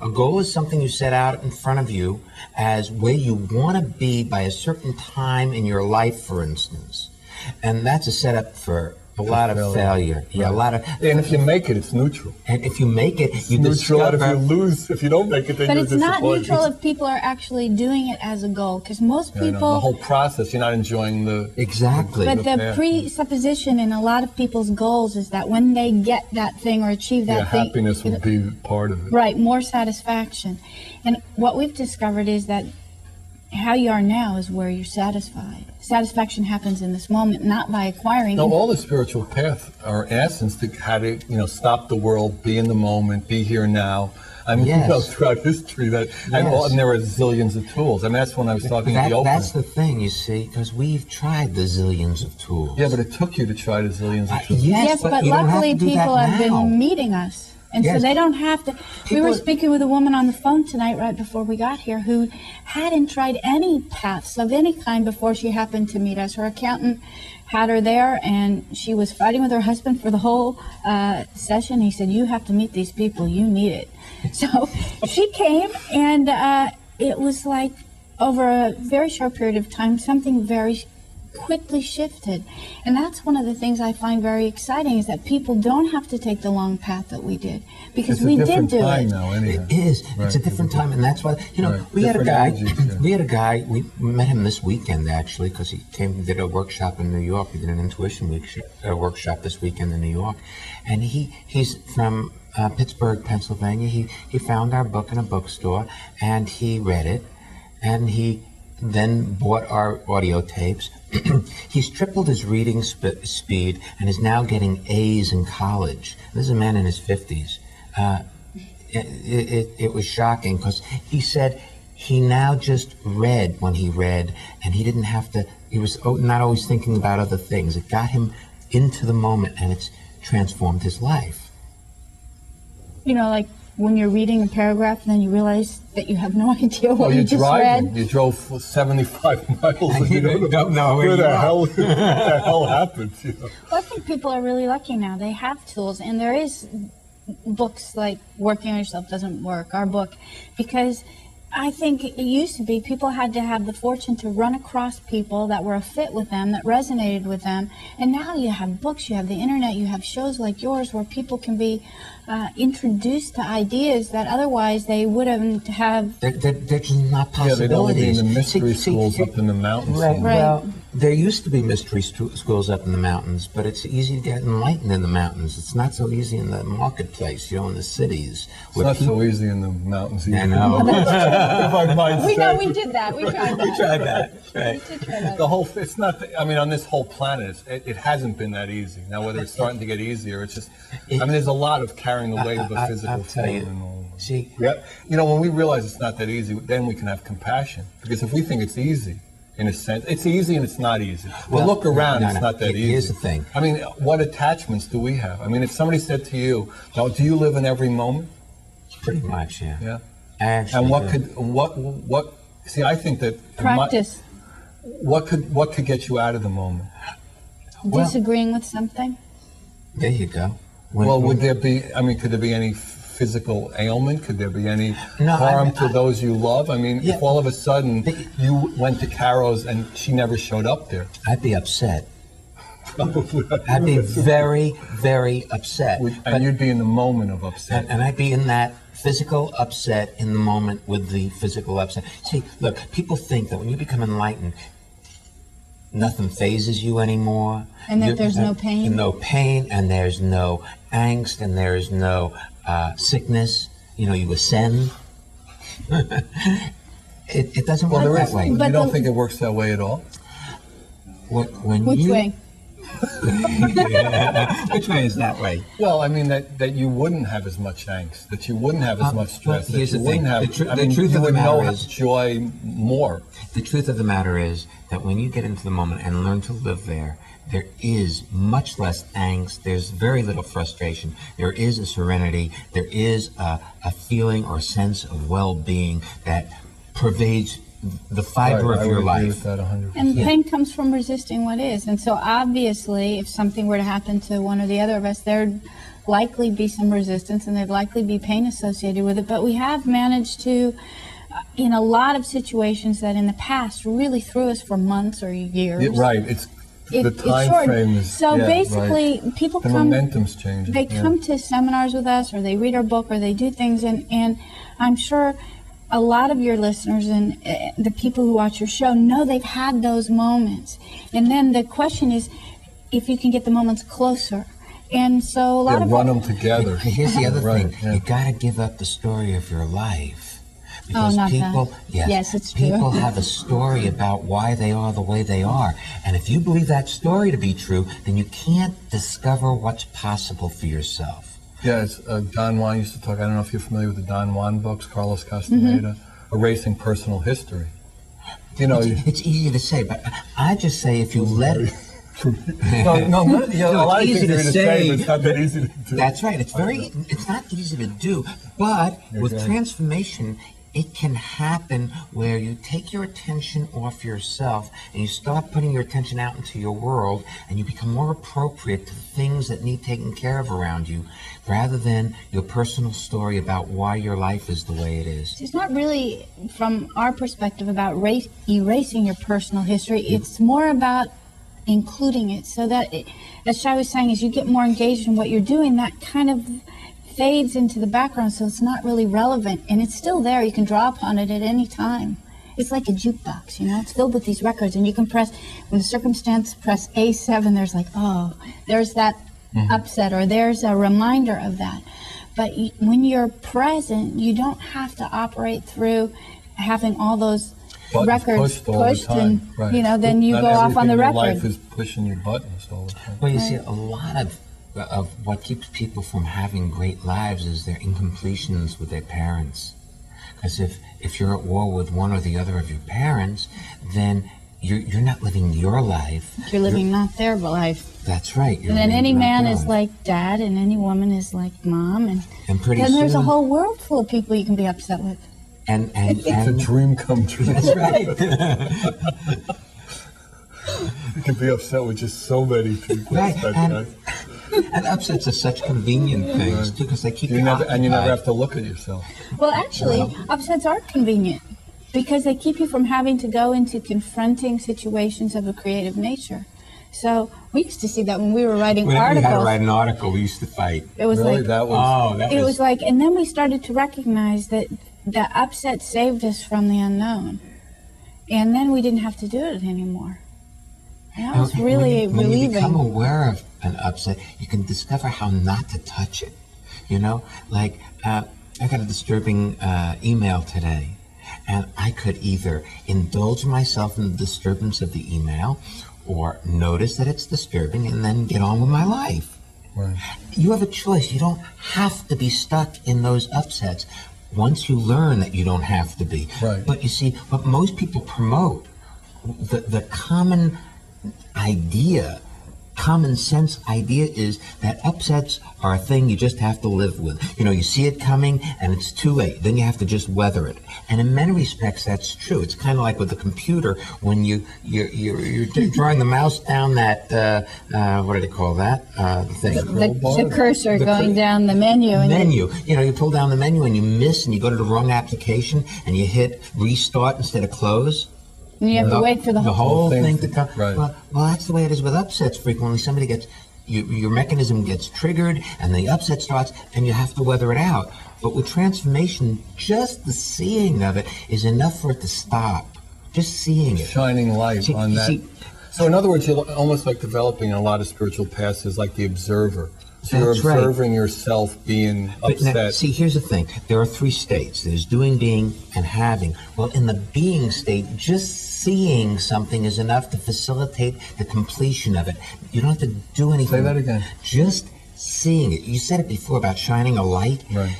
Speaker 3: A goal is something you set out in front of you as where you want to be by a certain time in your life, for instance. And that's a setup for a lot of failure. Yeah, a lot of.
Speaker 1: And if you make it, it's neutral.
Speaker 3: And if you make it,
Speaker 1: it's neutral. And if you lose, if you don't make it, then you're disappointed.
Speaker 2: But it's not neutral if people are actually doing it as a goal, because most people.
Speaker 1: The whole process, you're not enjoying the.
Speaker 3: Exactly.
Speaker 2: But the presupposition in a lot of people's goals is that when they get that thing or achieve that thing,
Speaker 1: happiness will be part of it.
Speaker 2: Right, more satisfaction. And what we've discovered is that how you are now is where you're satisfied. Satisfaction happens in this moment, not by acquiring.
Speaker 1: No, all the spiritual paths are essence to how to, stop the world, be in the moment, be here now. I mean, throughout history, and there are zillions of tools. I mean, that's when I was talking at the opening.
Speaker 3: That's the thing, you see, because we've tried the zillions of tools.
Speaker 1: Yeah, but it took you to try the zillions of tools.
Speaker 2: Yes, but luckily people have been meeting us. And so they don't have to. We were speaking with a woman on the phone tonight, right before we got here, who hadn't tried any paths of any kind before she happened to meet us. Her accountant had her there, and she was fighting with her husband for the whole session. He said, "You have to meet these people. You need it." So she came, and it was like over a very short period of time, something very quickly shifted. And that's one of the things I find very exciting, is that people don't have to take the long path that we did, because we did do it.
Speaker 1: Now, anyhow.
Speaker 3: It is. Right. It's a different time, and that's why, we had a guy, we met him this weekend, actually, because he came and did a workshop in New York. We did an intuition workshop this weekend in New York. And he's from Pittsburgh, Pennsylvania. He found our book in a bookstore, and he read it, and he then bought our audio tapes. He's tripled his reading speed and is now getting A's in college. This is a man in his 50s. It was shocking, because he said he now just read when he read, and he didn't have to, he was not always thinking about other things. It got him into the moment, and it's transformed his life.
Speaker 2: Like when you're reading a paragraph and then you realize that you have no idea what you just read.
Speaker 1: You drove 75 miles and you
Speaker 3: don't know
Speaker 1: where the hell happened.
Speaker 2: Well, I think people are really lucky now. They have tools, and there is books like Working on Yourself Doesn't Work, our book, because I think it used to be people had to have the fortune to run across people that were a fit with them, that resonated with them, and now you have books, you have the internet, you have shows like yours where people can be introduced to ideas that otherwise they wouldn't have.
Speaker 3: They're just not possibilities.
Speaker 1: Yeah, they'd only be in the mystery schools up in the mountains.
Speaker 3: Right. Well, there used to be mystery schools up in the mountains, but it's easy to get enlightened in the mountains. It's not so easy in the marketplace, in the cities.
Speaker 1: It's not so easy in the mountains either.
Speaker 3: I know.
Speaker 1: If I might
Speaker 2: we
Speaker 1: say.
Speaker 2: know we did that. We tried that.
Speaker 3: We tried that. Right.
Speaker 2: We did try that.
Speaker 1: The whole, it's not, on this whole planet, it hasn't been that easy. Now, whether it's starting to get easier, it's just, there's a lot of carrying the weight of a physical form and all.
Speaker 3: See,
Speaker 1: when we realize it's not that easy, then we can have compassion. Because if we think it's easy, in a sense, it's easy and it's not easy. But look around, it's not that easy.
Speaker 3: Here's the thing.
Speaker 1: What attachments do we have? If somebody said to you, do you live in every moment?
Speaker 3: Pretty much, yeah.
Speaker 1: Yeah.
Speaker 3: Actually,
Speaker 1: and see, I think that
Speaker 2: practice.
Speaker 1: what could get you out of the moment?
Speaker 2: Disagreeing with something?
Speaker 3: There you go.
Speaker 1: Would there be, I mean, could there be any physical ailment? Could there be any harm to those you love? I mean, if all of a sudden you went to Caro's and she never showed up there.
Speaker 3: I'd be upset. I'd be very, very upset.
Speaker 1: And you'd be in the moment of upset.
Speaker 3: And I'd be in that physical upset in the moment with the physical upset. See, look, people think that when you become enlightened, nothing phases you anymore.
Speaker 2: And that there's no pain.
Speaker 3: No pain, and there's no angst, and there's no sickness. You know, you ascend. It doesn't work that way.
Speaker 1: You don't think it works that way at all?
Speaker 2: Which way?
Speaker 3: Which way is that way?
Speaker 1: Well, I mean that you wouldn't have as much angst, that you wouldn't have as much stress, that
Speaker 3: here's
Speaker 1: you
Speaker 3: the
Speaker 1: wouldn't
Speaker 3: thing.
Speaker 1: have.
Speaker 3: The truth of the matter is
Speaker 1: joy more.
Speaker 3: The truth of the matter is that when you get into the moment and learn to live there is much less angst. There's very little frustration. There is a serenity. There is a feeling or sense of well-being that pervades the fiber of your life.
Speaker 2: And pain comes from resisting what is. And so obviously, if something were to happen to one or the other of us, there'd likely be some resistance and there'd likely be pain associated with it. But we have managed to, in a lot of situations that in the past really threw us for months or years.
Speaker 1: The time frame is
Speaker 2: basically people come,
Speaker 1: momentum's changing.
Speaker 2: They come to seminars with us, or they read our book, or they do things, and I'm sure a lot of your listeners and the people who watch your show know they've had those moments. And then the question is if you can get the moments closer. And so a lot of
Speaker 1: run them together.
Speaker 3: Here's the other thing. You got to give up the story of your life. Because
Speaker 2: it's true.
Speaker 3: People have a story about why they are the way they are. And if you believe that story to be true, then you can't discover what's possible for yourself.
Speaker 1: Yeah, it's Don Juan used to talk, I don't know if you're familiar with the Don Juan books, Carlos Castaneda, Erasing Personal History. You know,
Speaker 3: it's easy to say, but I just say if you let it...
Speaker 1: it's
Speaker 3: easy to say,
Speaker 1: but it's not that easy to do.
Speaker 3: That's right. It's not easy to do, but with transformation, it can happen where you take your attention off yourself and you start putting your attention out into your world, and you become more appropriate to the things that need taken care of around you, rather than your personal story about why your life is the way it is.
Speaker 2: It's not really, from our perspective, about erasing your personal history. It's more about including it, so that, as Shya was saying, as you get more engaged in what you're doing, that kind of fades into the background, so it's not really relevant, and it's still there. You can draw upon it at any time. It's like a jukebox, you know, it's filled with these records, and you can press, when the circumstance, press A7, there's like, oh, there's that upset, or there's a reminder of that. But when you're present, you don't have to operate through having all those records pushed and, you know, then you go off on the record.
Speaker 1: Life is pushing your buttons all the time.
Speaker 3: Well, you see, a lot of what keeps people from having great lives is their incompletions with their parents. Because if you're at war with one or the other of your parents, then you're not living your life.
Speaker 2: You're living not their life.
Speaker 3: That's right.
Speaker 2: And then any man is like dad, and any woman is like mom, and
Speaker 3: pretty
Speaker 2: then
Speaker 3: soon,
Speaker 2: there's a whole world full of people you can be upset with.
Speaker 3: And
Speaker 1: it's a dream come true.
Speaker 3: That's right.
Speaker 1: You can be upset with just so many people.
Speaker 3: Right. And upsets are such convenient things too, because they keep you
Speaker 1: never, and you never have to look at yourself.
Speaker 2: Well, actually, upsets are convenient because they keep you from having to go into confronting situations of a creative nature. So we used to see that when we were writing articles.
Speaker 3: When we had to write an article, we used to fight.
Speaker 2: It was
Speaker 1: really?
Speaker 2: It was like, and then we started to recognize that the upset saved us from the unknown, and then we didn't have to do it anymore. And that was really relieving.
Speaker 3: When you become aware of an upset, you can discover how not to touch it. You know, like I got a disturbing email today, and I could either indulge myself in the disturbance of the email, or notice that it's disturbing and then get on with my life.
Speaker 1: Right.
Speaker 3: You have a choice. You don't have to be stuck in those upsets once you learn that you don't have to be.
Speaker 1: Right.
Speaker 3: But you see, what most people promote, the common idea common sense idea is that upsets are a thing you just have to live with. You know, you see it coming and it's too late. Then you have to just weather it. And in many respects, that's true. It's kind of like with the computer when you're drawing the mouse down that what do they call that thing?
Speaker 2: The cursor going down the menu.
Speaker 3: You know, you pull down the menu and you miss and you go to the wrong application and you hit restart instead of close.
Speaker 2: And you have to wait for the whole
Speaker 3: thing to come.
Speaker 1: Right.
Speaker 3: Well, that's the way it is with upsets. Frequently, somebody gets your mechanism gets triggered, and the upset starts, and you have to weather it out. But with transformation, just the seeing of it is enough for it to stop. Just seeing it,
Speaker 1: Shining light on that. So, in other words, you're almost like developing a lot of spiritual paths as like the observer. So you're observing yourself being upset.
Speaker 3: Now, see, here's the thing. There are three states. There's doing, being, and having. Well, in the being state, just seeing something is enough to facilitate the completion of it. You don't have to do anything.
Speaker 1: Say that again.
Speaker 3: Just seeing it. You said it before about shining a light.
Speaker 1: Right.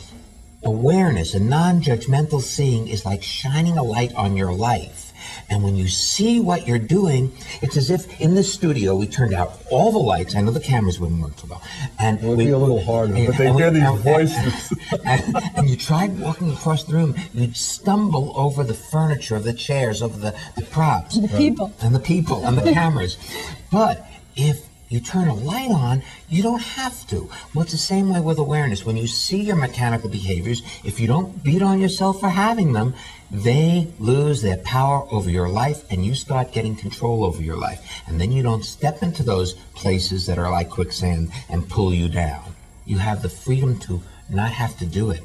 Speaker 3: Awareness, a non-judgmental seeing is like shining a light on your life. And when you see what you're doing, it's as if in this studio we turned out all the lights. I know the cameras wouldn't work so well. And
Speaker 1: it would be a little harder, but they hear these voices.
Speaker 3: And you tried walking across the room, you'd stumble over the furniture, the chairs, over the props.
Speaker 2: The people.
Speaker 3: And the people, and the cameras. But if you turn a light on, you don't have to. Well, it's the same way with awareness. When you see your mechanical behaviors, if you don't beat on yourself for having them, they lose their power over your life and you start getting control over your life. And then you don't step into those places that are like quicksand and pull you down. You have the freedom to not have to do it.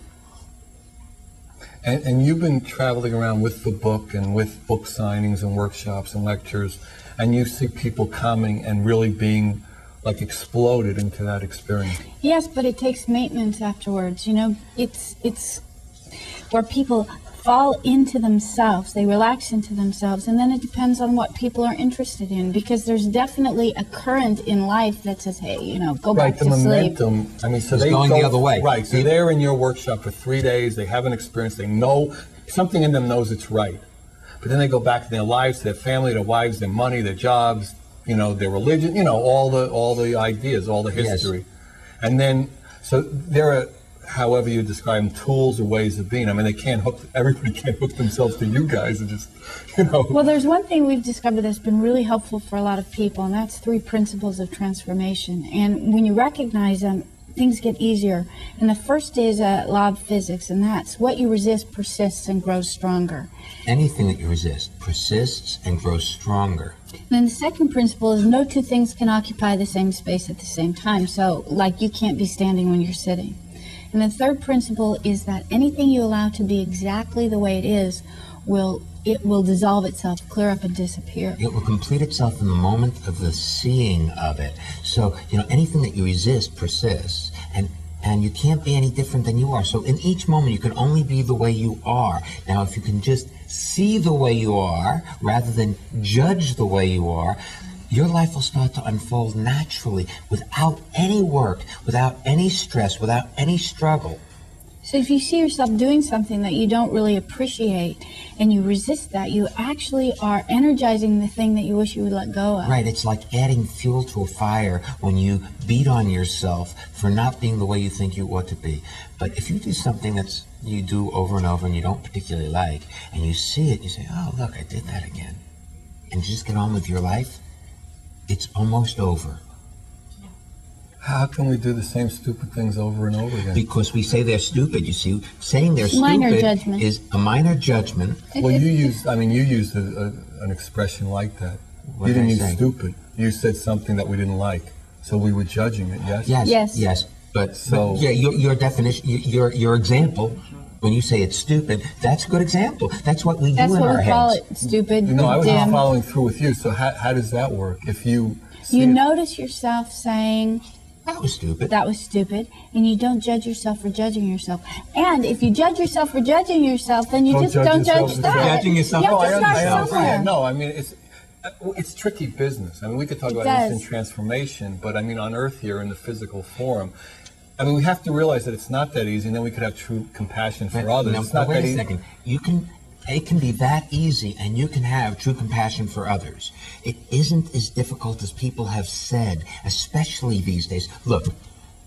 Speaker 1: And you've been traveling around with the book and with book signings and workshops and lectures, and you see people coming and really being like exploded into that experience.
Speaker 2: Yes, but it takes maintenance afterwards. You know, it's where people fall into themselves, they relax into themselves, and then it depends on what people are interested in, because there's definitely a current in life that says, hey, you know, go back to sleep.
Speaker 1: Right, the momentum, I mean, so they
Speaker 3: going
Speaker 1: go
Speaker 3: the other way.
Speaker 1: Right, so they're in your workshop for 3 days, they have an experience, they know, something in them knows it's right. But then they go back to their lives, their family, their wives, their money, their jobs, you know, their religion, you know, all the ideas, all the history. Yes. And then, so there are, however you describe them, tools or ways of being. I mean, everybody can't hook themselves to you guys and just, you know.
Speaker 2: Well, there's one thing we've discovered that's been really helpful for a lot of people, and that's 3 principles of transformation. And when you recognize them, things get easier. And the first is a law of physics, and that's what you resist persists and grows stronger.
Speaker 3: Anything that you resist persists and grows stronger.
Speaker 2: And then the second principle is no two things can occupy the same space at the same time. So, like, you can't be standing when you're sitting. And the third principle is that anything you allow to be exactly the way it is will dissolve itself, clear up, and disappear.
Speaker 3: It will complete itself in the moment of the seeing of it. So, you know, anything that you resist persists, and you can't be any different than you are. So in each moment, you can only be the way you are. Now, if you can just see the way you are, rather than judge the way you are, your life will start to unfold naturally, without any work, without any stress, without any struggle.
Speaker 2: So if you see yourself doing something that you don't really appreciate and you resist that, you actually are energizing the thing that you wish you would let go of.
Speaker 3: Right, it's like adding fuel to a fire when you beat on yourself for not being the way you think you ought to be. But if you do something that's you do over and over and you don't particularly like, and you see it, you say, oh, look, I did that again. And just get on with your life, it's almost over.
Speaker 1: How can we do the same stupid things over and over again?
Speaker 3: Because we say they're stupid, you see. Saying they're
Speaker 2: minor
Speaker 3: stupid
Speaker 2: judgment.
Speaker 3: is a minor judgment.
Speaker 1: Well, you used an expression like that.
Speaker 3: What
Speaker 1: You
Speaker 3: did
Speaker 1: didn't
Speaker 3: I
Speaker 1: use
Speaker 3: say?
Speaker 1: stupid. You said something that we didn't like. So we were judging it, yes?
Speaker 2: Yes.
Speaker 3: But
Speaker 1: So-
Speaker 3: yeah, your definition, your example, when you say it's stupid, that's a good example. That's what we
Speaker 2: That's
Speaker 3: do in
Speaker 2: what
Speaker 3: our
Speaker 2: we
Speaker 3: heads.
Speaker 2: call it, stupid,
Speaker 1: You know, I was just
Speaker 2: dim.
Speaker 1: following through with you. So how does that work? If you see
Speaker 2: You
Speaker 1: it-
Speaker 2: notice yourself saying,
Speaker 3: That was stupid.
Speaker 2: that was stupid, and you don't judge yourself for judging yourself. And if you judge yourself for judging yourself, then you
Speaker 1: Don't
Speaker 2: just
Speaker 1: judge
Speaker 2: don't
Speaker 1: yourself
Speaker 2: judge
Speaker 1: for
Speaker 2: that.
Speaker 3: judging yourself.
Speaker 2: You have
Speaker 3: No,
Speaker 2: to start
Speaker 1: I
Speaker 2: somewhere.
Speaker 1: understand. No, I mean, it's tricky business. I mean, we could talk
Speaker 2: It
Speaker 1: about
Speaker 2: does.
Speaker 1: instant transformation, but I mean, on Earth here in the physical form, I mean, we have to realize that it's not that easy, and then we could have true compassion for others.
Speaker 3: Now,
Speaker 1: It's not
Speaker 3: wait
Speaker 1: that
Speaker 3: a
Speaker 1: easy.
Speaker 3: second. You can It can be that easy, and you can have true compassion for others. It isn't as difficult as people have said, especially these days. Look,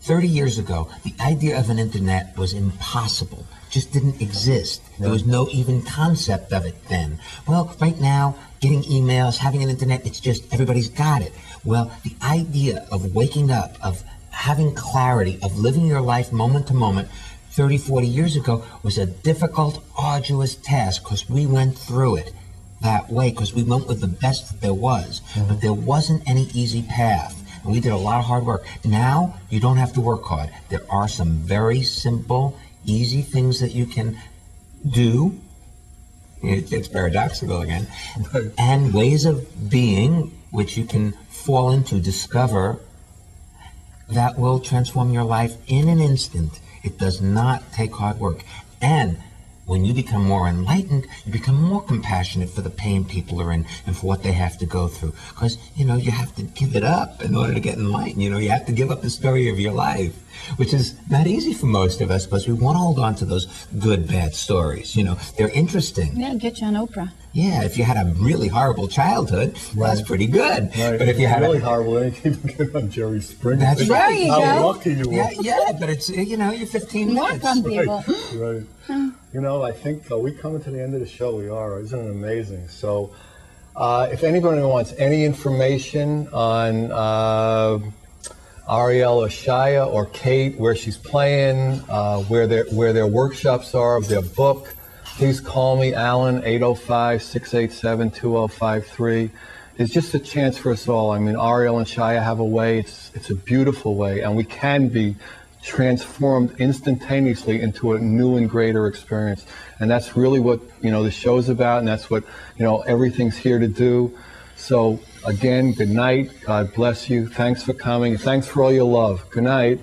Speaker 3: 30 years ago, the idea of an internet was impossible. Just didn't exist. There was no even concept of it then. Well, right now, getting emails, having an internet, it's just everybody's got it. Well, the idea of waking up, of having clarity, of living your life moment to moment, 30, 40 years ago was a difficult, arduous task because we went through it that way, because we went with the best that there was. But there wasn't any easy path. And we did a lot of hard work. Now, you don't have to work hard. There are some very simple, easy things that you can do. It's paradoxical again. And ways of being, which you can fall into, discover, that will transform your life in an instant. It does not take hard work. And when you become more enlightened, you become more compassionate for the pain people are in and for what they have to go through. Because, you have to give it up in order to get enlightened. You have to give up the story of your life, which is not easy for most of us because we want to hold on to those good, bad stories. They're interesting.
Speaker 2: Yeah, get you on Oprah.
Speaker 3: Yeah, if you had a really horrible childhood, that's pretty good.
Speaker 1: Right.
Speaker 3: But if you had
Speaker 1: really horrible, then you can get on Jerry Springer.
Speaker 3: That's
Speaker 2: right. There you
Speaker 1: How
Speaker 2: go.
Speaker 1: lucky you were.
Speaker 3: Yeah, but it's, you're 15
Speaker 2: Work
Speaker 3: minutes.
Speaker 2: on people.
Speaker 1: Right. I think we coming to the end of the show. We are. Isn't it amazing? So, if anybody wants any information on Ariel or Shya or Kate, where she's playing, where their workshops are, of their book, please call me, Alan, 805-687-2053. It's just a chance for us all. I mean, Ariel and Shya have a way. It's a beautiful way, and we can be transformed instantaneously into a new and greater experience. And that's really what, the show's about, and that's what, everything's here to do. So again, good night. God bless you. Thanks for coming. Thanks for all your love. Good night.